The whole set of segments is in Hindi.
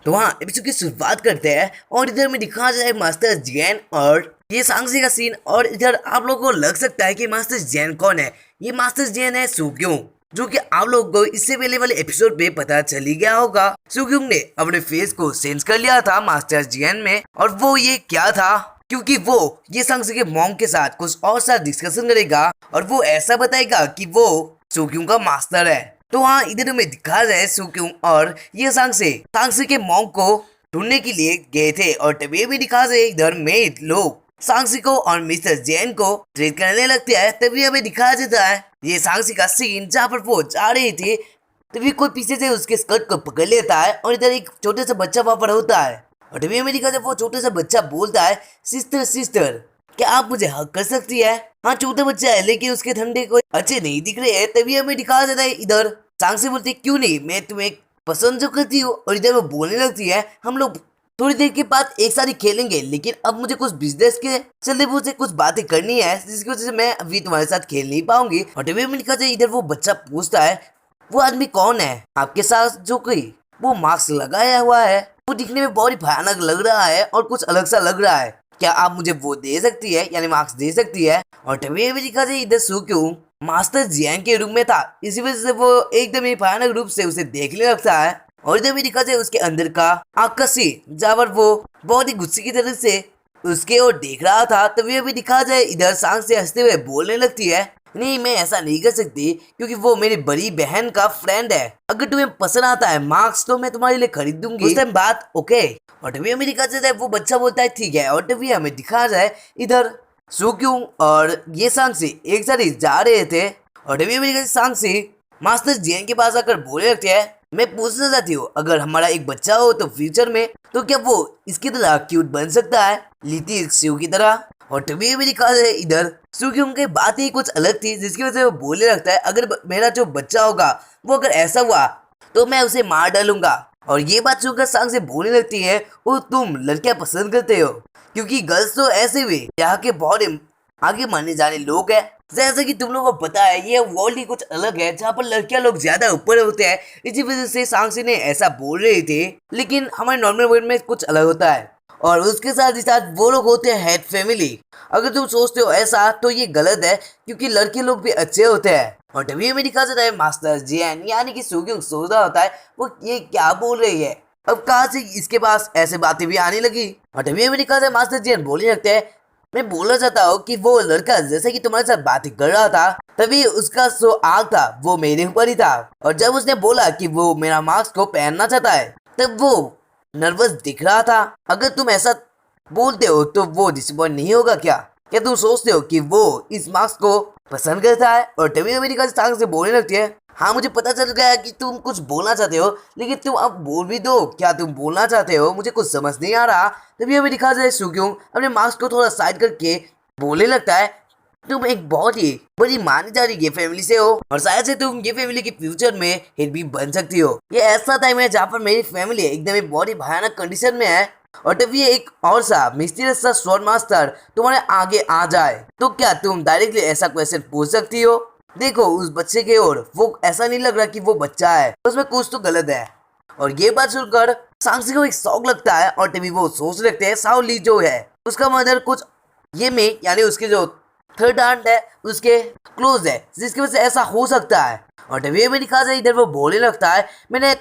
तो हाँ, एपिसोड की शुरुआत करते हैं और इधर में दिखा जाए मास्टर जैन और ये सांगसी का सीन। और इधर आप लोगों को लग सकता है कि मास्टर जैन कौन है। ये मास्टर जैन है सुक्योंग, जो कि आप लोगों को इससे पहले वाले एपिसोड पे पता चल ही गया होगा। सुक्योंग ने अपने फेस को चेंज कर लिया था मास्टर जैन में, और वो ये क्या था क्योंकि वो ये सांगसी के मॉम के साथ कुछ और साथ डिस्कशन करेगा और वो ऐसा बताएगा कि वो सुक्योंग का मास्टर है। तो हाँ, इधर में दिखा जाए सुक्योंग और ये सांगसी के मॉन्क को ढूंढने के लिए गए थे, और तभी भी दिखा जाए इधर में लोग सांगसी को और मिस्टर जैन को ट्रीट करने लगते हैं। तभी हमें दिखाया जाता है ये सांगसी का सीन जहाँ पर वो जा रही थी, तभी कोई पीछे से उसके स्कर्ट को पकड़ लेता है और इधर एक छोटे सा बच्चा वहाँ पर होता है। और तभी हमें दिखा जाए वो छोटा सा बच्चा बोलता है, सिस्टर सिस्टर क्या आप मुझे हक कर सकती है। हाँ, छोटा बच्चा है लेकिन उसके ठंडे कोई अच्छे नहीं दिख रहे हैं। तभी हमें दिखाया जाता है इधर सांगसी बोलती क्यों नहीं, मैं तुम्हें पसंद जो करती हूँ। और इधर वो बोलने लगती है हम लोग थोड़ी देर के बाद एक साथ ही खेलेंगे, लेकिन अब मुझे कुछ बिजनेस के चलते मुझे कुछ बातें करनी है जिसकी वजह से मैं अभी तुम्हारे साथ खेल नहीं पाऊंगी। और तभी हमें दिखा जाए इधर वो बच्चा पूछता है वो आदमी कौन है आपके साथ जो कोई वो मास्क लगाया हुआ है, वो दिखने में बहुत ही भयानक लग रहा है और कुछ अलग सा लग रहा है, क्या आप मुझे वो दे सकती है यानी मार्क्स दे सकती है। और तभी भी दिखा जाए इधर सुक्योंग मास्टर जियांग के रूम में था, इसी वजह से वो एकदम ही भयानक रूप से उसे देखने लगता है। और इधर भी दिखा जाए उसके अंदर का आकाशी जहाँ पर वो बहुत ही गुस्से की तरह से उसके ओर देख रहा था। तभी अभी दिखा जाए इधर सांग से हंसते हुए बोलने लगती है नहीं, मैं ऐसा नहीं कर सकती क्योंकि वो मेरी बड़ी बहन का फ्रेंड है, अगर तुम्हें पसंद आता है मार्क्स तो मैं तुम्हारे लिए खरीद दूंगी उस टाइम बात ओके। और तभी हमें दिखा जाता है वो बच्चा बोलता है ठीक है। और तभी हमें दिखा जाए इधर सुक्योंग और ये सांगसी एक साथ ही जा रहे थे। और तभी हमें दिखा सांगसी मास्टर जैन के पास आकर बोलने लगते हैं मैं पूछना चाहती हूँ अगर हमारा एक बच्चा हो तो फ्यूचर में तो क्या वो इसकी तरह क्यूट बन सकता है लीती शिव की तरह। और तभी भी दिखा है इधर सुक्योंग की बात ही कुछ अलग थी जिसकी वजह से वो बोलने लगता है अगर मेरा जो बच्चा होगा वो अगर ऐसा हुआ तो मैं उसे मार डालूंगा। और ये बात सुनकर सांग से बोलने लगती है वो तुम लड़कियां पसंद करते हो क्योंकि गर्ल्स तो ऐसे भी यहाँ के बहुत आगे माने जाने लोग हैं। जैसा कि तुम लोगों को पता है ये वर्ल्ड ही कुछ अलग है जहाँ पर लड़कियां लोग ज्यादा ऊपर होते हैं, इसी वजह से सांगसी ने ऐसा बोल रहे थे। लेकिन हमारे नॉर्मल वर्ल्ड में कुछ अलग होता है और उसके साथ ही साथ वो लोग होते हैं हेड फैमिली। अगर तुम सोचते हो ऐसा तो ये गलत है क्योंकि लड़के लोग भी अच्छे होते हैं। और तभी हमें दिखा जाता है मास्टर जैन यानी कि सुक्योंग सोच रहा होता है वो ये क्या बोल रही है, अब कहाँ से इसके पास ऐसे बातें भी आने लगी। और तभी हमें दिखा जाता है मास्टर जैन बोलने लगते हैं मैं बोलना चाहता हूँ कि वो लड़का जैसे कि तुम्हारे साथ बातें कर रहा था तभी उसका जो आग था वो मेरे ऊपर ही था, और जब उसने बोला कि वो मेरा मास्क को पहनना चाहता है तब वो नर्वस दिख रहा था। अगर तुम ऐसा बोलते हो तो वो डिसअपॉइंट नहीं होगा क्या, क्या तुम सोचते हो कि वो इस मास्क को पसंद करता है। और तभी अमेरिका से बोलने लगती है हाँ मुझे पता चल गया कि तुम कुछ बोलना चाहते हो लेकिन तुम अब बोल भी दो क्या तुम बोलना चाहते हो, मुझे कुछ समझ नहीं आ रहा। तभी हमें दिखा जाए सुक्योंग अपने मास्क को थोड़ा साइड करके बोलने लगता है तुम एक बहुत ही बड़ी मानी जा रही ये फैमिली से हो और शायद से तुम ये फैमिली के फ्यूचर में हिट भी बन सकती हो। ये ऐसा टाइम है जहाँ पर मेरी फैमिली एकदम ही बहुत ही भयानक कंडीशन में है और तभी एक और सा मिस्टीरियस सा स्वॉर्ड मास्टर तुम्हारे आगे आ जाए तो क्या तुम डायरेक्टली ऐसा क्वेश्चन पूछ सकती हो। देखो उस बच्चे के ओर वो ऐसा नहीं लग रहा कि वो बच्चा है, उसमें कुछ तो गलत है। और ये बात सुनकर सांगसी को एक शौक लगता है और तभी वो सोच रखते हैं शाओ ली जो है उसका मदर कुछ ये में यानी उसके जो थर्ड आंट है उसके क्लोज है जिसकी वजह से ऐसा हो सकता है। और तभी में दिखा जाए इधर वो बोलने लगता है मैंने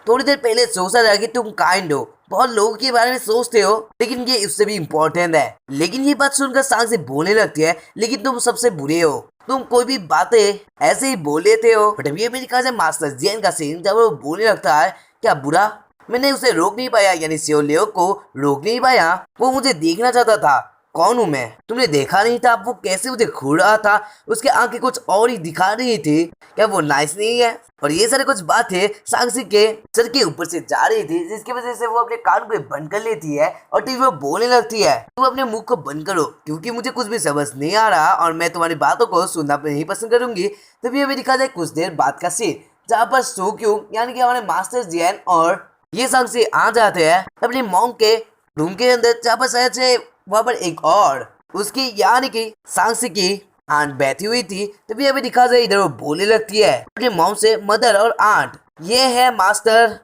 थोड़ी देर पहले सोचा था कि तुम काइंड हो, बहुत लोगों के बारे में सोचते हो लेकिन ये उससे भी इम्पोर्टेंट है। लेकिन ये बात सुनकर सांग से बोलने लगती है लेकिन तुम सबसे बुरे हो, तुम कोई भी बातें ऐसे ही बोल लेते हो। बट अभी मेरी कहा मास्टर जैन का सीन जब वो बोलने लगता है क्या बुरा, मैंने उसे रोक नहीं पाया यानी सियोलियो को रोक नहीं पाया, वो मुझे देखना चाहता था कौन हूँ मैं, तुमने देखा नहीं था वो कैसे मुझे घूर रहा था, उसके आंखें कुछ और ही दिखा रही थी, क्या वो नाइस नहीं है। और ये सारे कुछ बातें सांगसी के सर के ऊपर से जा रही थी जिसकी वजह से वो अपने कान को बंद कर लेती है और टीवी वो बोलने लगती है तुम अपने मुंह को बंद करो क्योंकि मुझे कुछ भी समझ नहीं आ रहा और मैं तुम्हारी बातों को सुनना नहीं पसंद करूंगी। तभी हमें दिखा जाए कुछ देर बाद का सीन जहाँ पर सुक्योंग यानी कि हमारे मास्टर जैन और ये सांगसी आ जाते हैं अपने मॉन्क के रूम के अंदर जहाँ पर शायद से वहाँ पर एक और उसकी यानी कि सांगसी की आंट बैठी हुई थी। तभी अभी दिखा जाए इधर वो बोलने लगती है अपने मॉम से मदर और आंट ये है मास्टर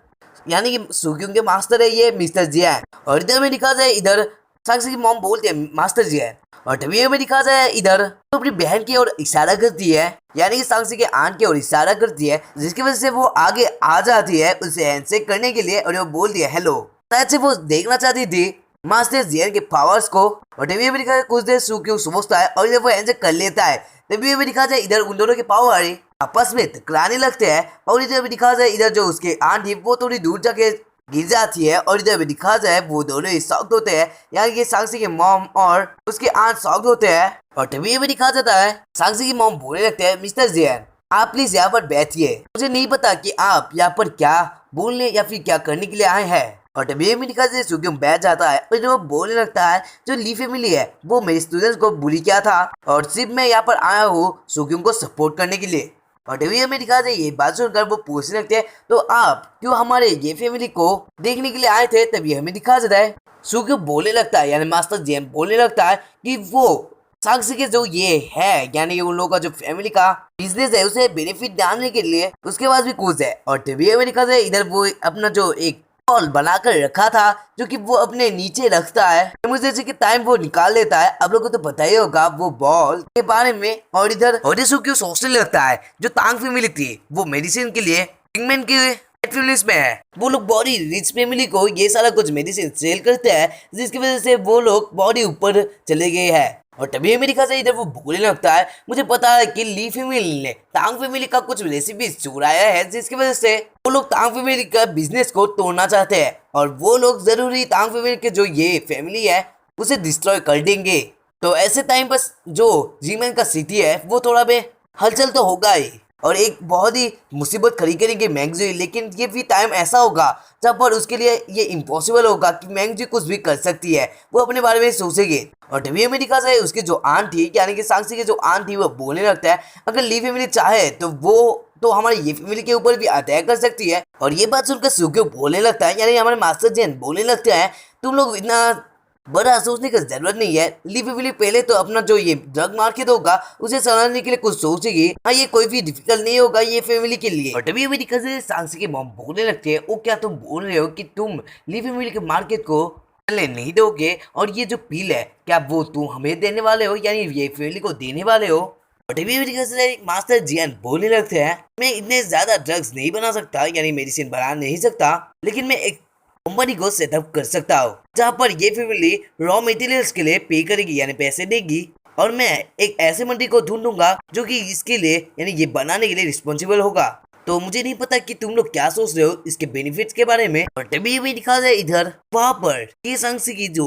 यानी कि सुक्योंग के मास्टर है ये मिस्टर जियान। और इधर में दिखा जाए इधर सांगसी की मॉम बोलती है मास्टर जियान। और तभी में दिखा जाए इधर तो अपनी बहन की ओर इशारा करती है, यानी कि सांगसी के आंट की ओर इशारा करती है, जिसकी वजह से वो आगे आ जाती है उसे हैंडशेक करने के लिए। और वो बोलती है हेलो। शायद से वो देखना चाहती थी मास्टर जियान के पावर्स को। और तभी में दिखा जाए कुछ देर सुक्योंग सोचता है और इधर वो हैंडशेक कर लेता है। तभी में दिखा जाए इधर उन दोनों के पावर आपस में टकराने लगते हैं। और इधर भी दिखा जाए इधर जो उसके आंट थी वो थोड़ी दूर जाके गिर जाती है। और इधर भी दिखा जाए वो दोनों ही शॉक्ड होते हैं, यानी कि सांगसी के मॉम और उसके आंट शॉक्ड होते हैं। और तभी भी दिखा जाता है सांगसी की मॉम बोलने लगते हैं मिस्टर जियान आप प्लीज यहाँ पर बैठिए, मुझे नहीं पता कि आप यहाँ पर क्या बोलने या फिर क्या करने के लिए आए हैं। और तभी में दिखा जाए सुक्योंग बैठ जाता है और जो वो बोलने लगता है जो ली फैमिली है वो मेरे स्टूडेंट्स को बुली किया था और सिर्फ मैं यहाँ पर आया हूँ सुक्योंग को सपोर्ट करने के लिए। और टीवी में दिखा जाए ये बात सुनकर वो पूछने लगते हैं तो आप क्यों हमारे ये फैमिली को देखने के लिए आए थे। तभी हमें दिखा जाता है सुक्योंग बोलने लगता है, यानी मास्टर जियान बोलने लगता है कि वो सांगसी के जो ये है यानी कि उन लोगों का जो फैमिली का बिजनेस है उसे बेनिफिट डालने के लिए उसके पास भी कुछ है। और टीवी में दिखा जाए इधर वो अपना जो एक बॉल बनाकर रखा था जो कि वो अपने नीचे रखता है, मुझे जैसे कि टाइम वो निकाल लेता है। आप लोगों को तो पता ही होगा वो बॉल के बारे में। और इधर सुक्योंग सोचने लगता है जो तांग फैमिली थी वो मेडिसिन के लिए किंगमैन की नेटफ्लिक्स में है, वो लोग बॉडी रिच फैमिली को ये सारा कुछ मेडिसिन सेल करते हैं जिसकी वजह से वो लोग बॉडी ऊपर चले गए हैं। और तभी मेरी खास इधर वो बोलने लगता है मुझे पता है कि ली फैमिली ने तांग फैमिली का कुछ रेसिपी चुराया है जिसकी वजह से वो लोग तांग फैमिली का बिजनेस को तोड़ना चाहते हैं और वो लोग जरूरी तांग फैमिली के जो ये फैमिली है उसे डिस्ट्रॉय कर देंगे। तो ऐसे टाइम पर जो जीमैन का सिटी है वो थोड़ा बे हलचल तो होगा ही और एक बहुत ही मुसीबत खड़ी करेंगे मैंगजी, लेकिन ये भी टाइम ऐसा होगा जब पर उसके लिए ये इम्पॉसिबल होगा कि मैंगजी कुछ भी कर सकती है, वो अपने बारे में सोचेगी। और टीवी में दिखा जाए उसकी जो आंट थी यानी कि सांगसी की जो आंट थी वो बोलने लगता है अगर ली फैमिली चाहे तो वो तो हमारे ये फैमिली के ऊपर भी अटैक कर सकती है। और ये बात सुनकर सुक्योंग बोलने लगता है यानी हमारे मास्टर जियान बोलने लगते हैं तुम लोग इतना बड़ा सोचने की जरूरत नहीं है, ली फैमिली पहले तो अपना जो ये ड्रग मार्केट होगा उसे संभालने के लिए कुछ सोचेगी। हाँ ये कोई भी डिफिकल्ट नहीं होगा ये फैमिली के लिए। और तभी अभी दिखा जाए सांगसी की मॉम बोलने लगती है ओ क्या तुम बोल रहे हो कि तुम ली फैमिली के मार्केट को चलने नहीं दोगे और ये जो पील है क्या वो तुम हमें देने वाले हो यानी ये फैमिली को देने वाले हो। और तभी अभी दिखा जाए मास्टर जियान बोलने लगते हैं मैं इतने ज्यादा ड्रग्स नहीं बना सकता यानी मेडिसिन बना नहीं सकता, लेकिन मैं एक कंपनी को सेटअप कर सकता हूँ जहाँ पर ये फैमिली रॉ मटेरियल्स के लिए पे करेगी यानी पैसे देगी और मैं एक ऐसे मंडी को ढूंढूंगा जो कि इसके लिए यानी ये बनाने के लिए रिस्पॉन्सिबल होगा। तो मुझे नहीं पता कि तुम लोग क्या सोच रहे हो इसके बेनिफिट्स के बारे में। और तभी भी दिखा जाए इधर वहाँ पर ये सांगसी की जो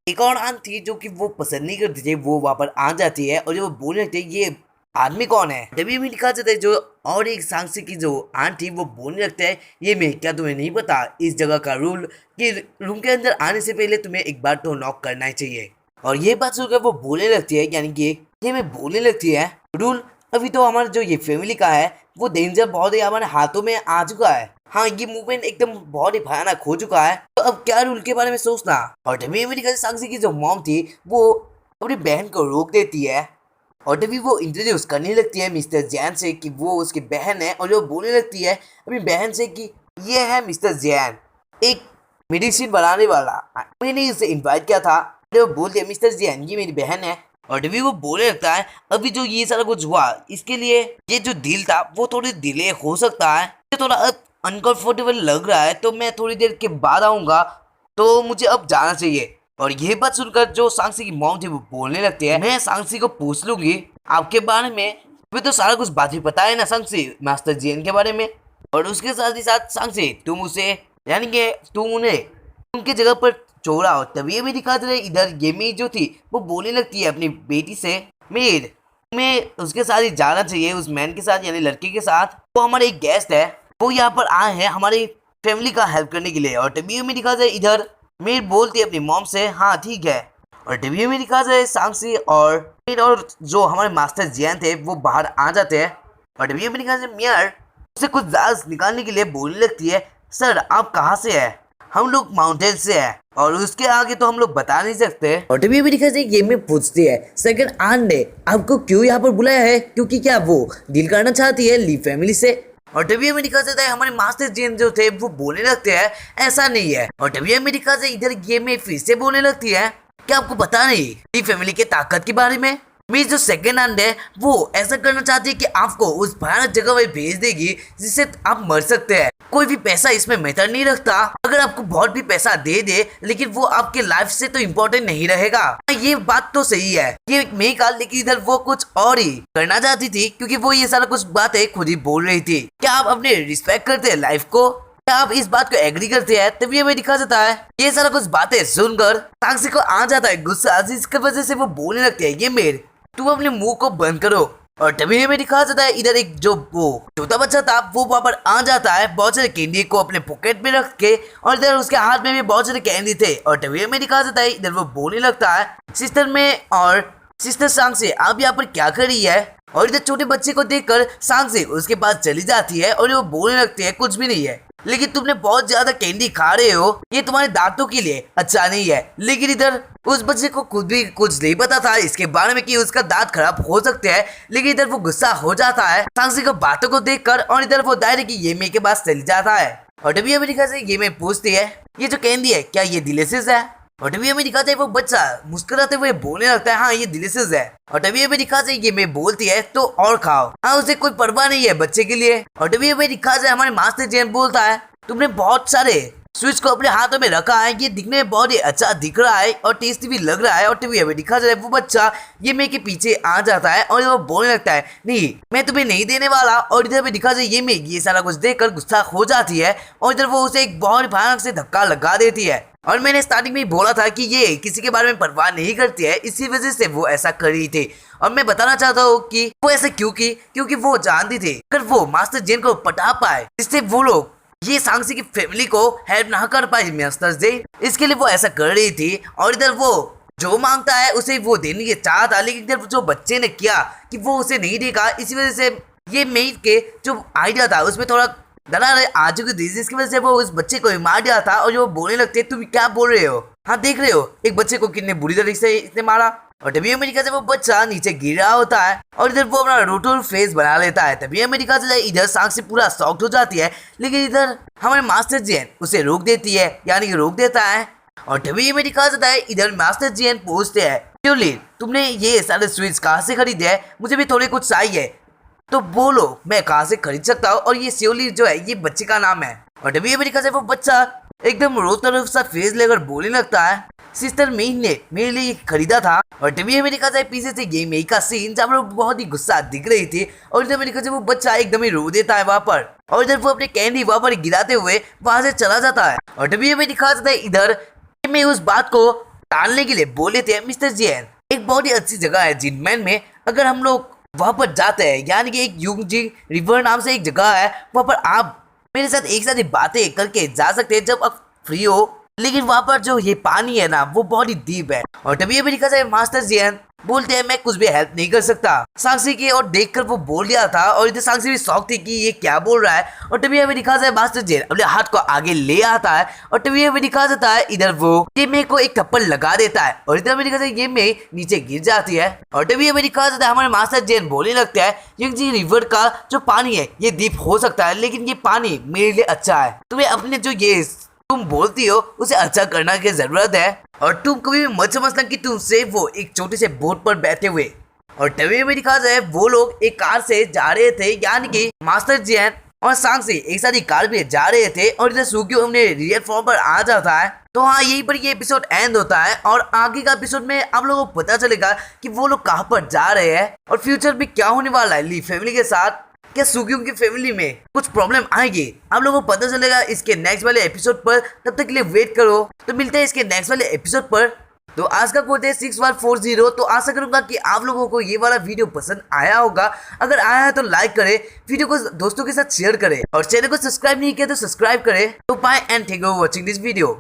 एक और आंट थी जो कि वो पसंद नहीं करती थी वो वहाँ पर आ जाती है और जो बोल रहे थे ये आदमी कौन है। तभी भी दिखा जाता है जो और एक सांगसी की जो आंट थी वो बोलने लगते हैं ये मैं क्या तुम्हें नहीं पता इस जगह का रूल कि रूम के अंदर आने से पहले तुम्हें एक बार तो नॉक करना ही चाहिए। और ये बात सुनकर वो बोलने लगती है यानी कि ये मैं बोलने लगती है रूल अभी तो हमारा जो ये फैमिली का है वो डेंजर बहुत ही हमारे हाथों में आ चुका है। हाँ ये मूवमेंट एकदम बहुत ही भयानक हो चुका है तो अब क्या रूल के बारे में सोचना। और तभी में दिखा सांगसी की जो मॉम थी वो अपनी बहन को रोक देती है और तभी वो इंट्रोड्यूस करने लगती है मिस्टर जियान से कि वो उसकी बहन है और वो बोलने लगती है अपनी बहन से कि ये है मिस्टर जियान एक मेडिसिन बनाने वाला, मैंने इसे इनवाइट किया था। वो बोलते हैं मिस्टर जियान ये मेरी बहन है। और तभी वो बोलने लगता है अभी जो ये सारा कुछ हुआ इसके लिए ये जो डील था वो थोड़ी डिले हो सकता है, थोड़ा अनकंफर्टेबल लग रहा है तो मैं थोड़ी देर के बाद आऊँगा तो मुझे अब जाना चाहिए। और ये बात सुनकर जो सांगसी की मॉम थी वो बोलने लगती है मैं सांगसी को पूछ लूंगी आपके बारे में, तुम्हें तो सारा कुछ बात ही पता है ना सांगसी मास्टर जियान के बारे में। और उसके साथ ही साथ सांगसी तुम उसे यानी कि तुम उन्हें उनकी जगह पर छोड़ा हो। तभी भी दिखाते रहे इधर ये मेड जो थी वो बोलने लगती है अपनी बेटी से मेड तुम्हें उसके साथ ही जाना चाहिए उस मैन के साथ यानी लड़के के साथ, वो हमारे एक गेस्ट है वो यहाँ पर आए हैं हमारी फैमिली का हेल्प करने के लिए। और तभी में दिखा जाए इधर मेर बोलती है अपनी मॉम से हाँ ठीक है। और टीवी में दिखा जाए सांगसी और जो हमारे मास्टर जियान थे वो बाहर आ जाते हैं। और टीवी में दिखा जाए मियार उसे कुछ जाज निकालने के लिए बोलने लगती है सर आप कहाँ से है, हम लोग माउंटेन से है और उसके आगे तो हम लोग बता नहीं सकते। और टीवी में दिखा जाए ये में पूछती है सेकंड आंट ने आपको क्यों यहाँ पर बुलाया है क्योंकि क्या वो डील करना चाहती है ली फैमिली से। और तभी हमें दिखा जाता है हमारे मास्टर जेन जो थे वो बोलने लगते हैं ऐसा नहीं है। और तभी हमें दिखा जाता है इधर गेम में फिर से बोलने लगती है क्या आपको पता नहीं ये फैमिली के ताकत के बारे में। मेरी जो सेकंड हैंड है वो ऐसा करना चाहती है कि आपको उस भयानक जगह में भेज देगी जिससे आप मर सकते हैं। कोई भी पैसा इसमें मैटर नहीं रखता, अगर आपको बहुत भी पैसा दे दे लेकिन वो आपके लाइफ से तो इम्पोर्टेंट नहीं रहेगा। ये बात तो सही है, ये मेरी काल, लेकिन इधर वो कुछ और ही करना चाहती थी क्योंकि वो ये सारा कुछ बातें खुद ही बोल रही थी। क्या आप अपने रिस्पेक्ट करते हैं लाइफ को? क्या आप इस बात को एग्री करते हैं? तभी हमें दिखा जाता है ये सारा कुछ बातें सुनकर सांसी को आ जाता है गुस्सा, जिसकी वजह से वो बोलने लगती है ये मेर तुम अपने मुंह को बंद करो। और तभी हमें दिखा जाता है इधर एक जो वो छोटा बच्चा था वो वहां पर आ जाता है बहुत सारे कैंडी को अपने पॉकेट में रख के, और इधर उसके हाथ में भी बहुत सारे कैंडी थे। और तभी हमें दिखा जाता है इधर वो बोलने लगता है सिस्टर में और सिस्टर सांसी आप यहाँ पर क्या कर रही है? और इधर छोटे बच्चे को देखकर सांसी उसके पास चली जाती है और वो बोलने लगती है कुछ भी नहीं है, लेकिन तुमने बहुत ज्यादा कैंडी खा रहे हो, ये तुम्हारे दांतों के लिए अच्छा नहीं है। लेकिन इधर उस बच्चे को खुद भी कुछ नहीं पता था इसके बारे में कि उसका दांत खराब हो सकते हैं, लेकिन इधर वो गुस्सा हो जाता है सांसी को बातों को देखकर, और इधर वो डायरेक्ट ये मे के पास चली जाता है। और तभी अमेरिका से ये मे पूछती है ये जो कैंडी है क्या ये डिलीशियस है? और तभी हमें दिखाते है वो बच्चा मुस्कुराते हुए बोलने लगता है हाँ ये डिलीशियस है। और तभी हमें दिखाते है ये मैं बोलती है तो और खाओ, हाँ उसे कोई परवाह नहीं है बच्चे के लिए। और तभी हमें दिखाते है हमारे मास्टर जेन बोलता है तुमने बहुत सारे स्विच को अपने हाथों में रखा है, ये दिखने में बहुत ही अच्छा दिख रहा है और टेस्टी भी लग रहा है। और तभी हमें दिखा जाता है वो बच्चा ये मैं के पीछे आ जाता है और वो बोलने लगता है नहीं मैं तुम्हें नहीं देने वाला। और इधर हमें दिखा जाए ये मैं ये सारा कुछ देखकर गुस्सा हो जाती है और इधर वो उसे एक बहुत भयानक से धक्का लगा देती है। और मैंने स्टार्टिंग में ही बोला था कि ये किसी के बारे में परवाह नहीं करती है, इसी वजह से वो ऐसा कर रही थी। और मैं बताना चाहता हूँ कि वो ऐसा क्यों की, क्योंकि वो जानती थी अगर वो मास्टर जेन को पटा पाए जिससे वो लोग ये सांसी की फैमिली को हेल्प ना कर पाए मास्टर जेन, इसके लिए वो ऐसा कर रही थी। और इधर वो जो मांगता है उसे वो देने की चाह था, लेकिन इधर जो बच्चे ने किया कि वो उसे नहीं देगा, इसी वजह से ये मेड के जो आइडिया था उसमें थोड़ा दरार आ चुकी थी, जिसकी वजह से वो उस बच्चे को ही मार दिया था। और जो बोलने लगते तुम क्या बोल रहे हो, हाँ देख रहे हो एक बच्चे को कितने बुरी तरीके से इसने मारा। और तभी अमेरिका से वो बच्चा नीचे गिर रहा होता है और इधर वो अपना रोटोर फेस बना लेता है। तभी अमेरिका से इधर सांस से पूरा शॉक्ड हो जाती है, लेकिन इधर हमारे मास्टर जेन उसे रोक देती है, यानी कि रोक देता है। और तभी अमेरिका जाता है इधर मास्टर जेन पूछते हैं ट्यूली तुमने ये सारे स्वीट्स कहाँ से खरीदे हैं, मुझे भी थोड़े कुछ चाहिए तो बोलो मैं कहाँ से खरीद सकता हूँ। और ये श्योली जो है ये बच्चे का नाम है। और तभी अमेरिका से वो बच्चा एकदम रोता सा फेस लेकर बोलने लगता है सिस्टर मेन ने मेरे लिए खरीदा था। और तभी अमेरिका से पीछे से ये मेई का सीन जब लोग बहुत ही गुस्सा दिख रही थी। और इधर अमेरिका से वो बच्चा एकदम ही रो देता है वहाँ पर, और इधर वो अपने कैंडी वहाँ पर गिराते हुए वहाँ से चला जाता है। और तभी हमें दिखा जाता है इधर मैं उस बात को टालने के लिए बोले थे मिस्टर जेन एक बहुत ही अच्छी जगह है जिनमैन में, अगर हम लोग वहाँ पर जाते हैं, यानी कि एक यूंगजी रिवर नाम से एक जगह है, वहाँ पर आप मेरे साथ एक साथ बातें करके जा सकते हैं जब आप फ्री हो, लेकिन वहाँ पर जो ये पानी है ना वो बहुत ही डीप है। और तभी अमेरिका से मास्टर जेन बोलते हैं मैं कुछ भी हेल्प नहीं कर सकता सांसी की, और देखकर वो बोल दिया था। और इधर सांसी भी शौक थी कि ये क्या बोल रहा है। और तभी हमें दिखा जाए मास्टर जेन अपने हाथ को आगे ले आता है और तभी हमें दिखा जाता है इधर वो ये मे को एक थप्पड़ लगा देता है और इधर हमें दिखा जाए ये मे नीचे गिर जाती है। और तभी हमें दिखा जाता है हमारे मास्टर जेन बोलने लगता है यंगजी रिवर का जो पानी है ये डीप हो सकता है, लेकिन ये पानी मेरे लिए अच्छा है, तुम्हें अपने जो ये तुम बोलती हो उसे अच्छा करना की जरूरत है। और तुम कभी भी मत समझना कि तुमसे वो एक छोटे से बोट पर बैठे हुए। और तभी में दिखा जाए वो लोग एक कार से जा रहे थे, यानी कि मास्टर जेन और सांसी एक साथ ही कार में जा रहे थे। और इधर सुक्यू अपने रियल फॉर्म पर आ जाता है। तो हाँ यहीं पर ये एपिसोड एंड होता है और आगे का एपिसोड में आप लोगों को पता चलेगा कि वो लोग कहाँ पर जा रहे हैं और फ्यूचर में क्या होने वाला है ली फैमिली के साथ। क्या सुक्यू की फैमिली में कुछ प्रॉब्लम आएगी, आप लोगों को पता चलेगा इसके नेक्स्ट वाले एपिसोड पर। तब तक के लिए वेट करो, तो मिलते हैं इसके नेक्स्ट वाले एपिसोड पर। तो आज का कोड है 6140। तो आशा करूंगा कि आप लोगों को ये वाला वीडियो पसंद आया होगा। अगर आया है तो लाइक करें, वीडियो को दोस्तों के साथ शेयर करें और चैनल को सब्सक्राइब नहीं किया तो सब्सक्राइब करें। तो bye and thank you for watching this video.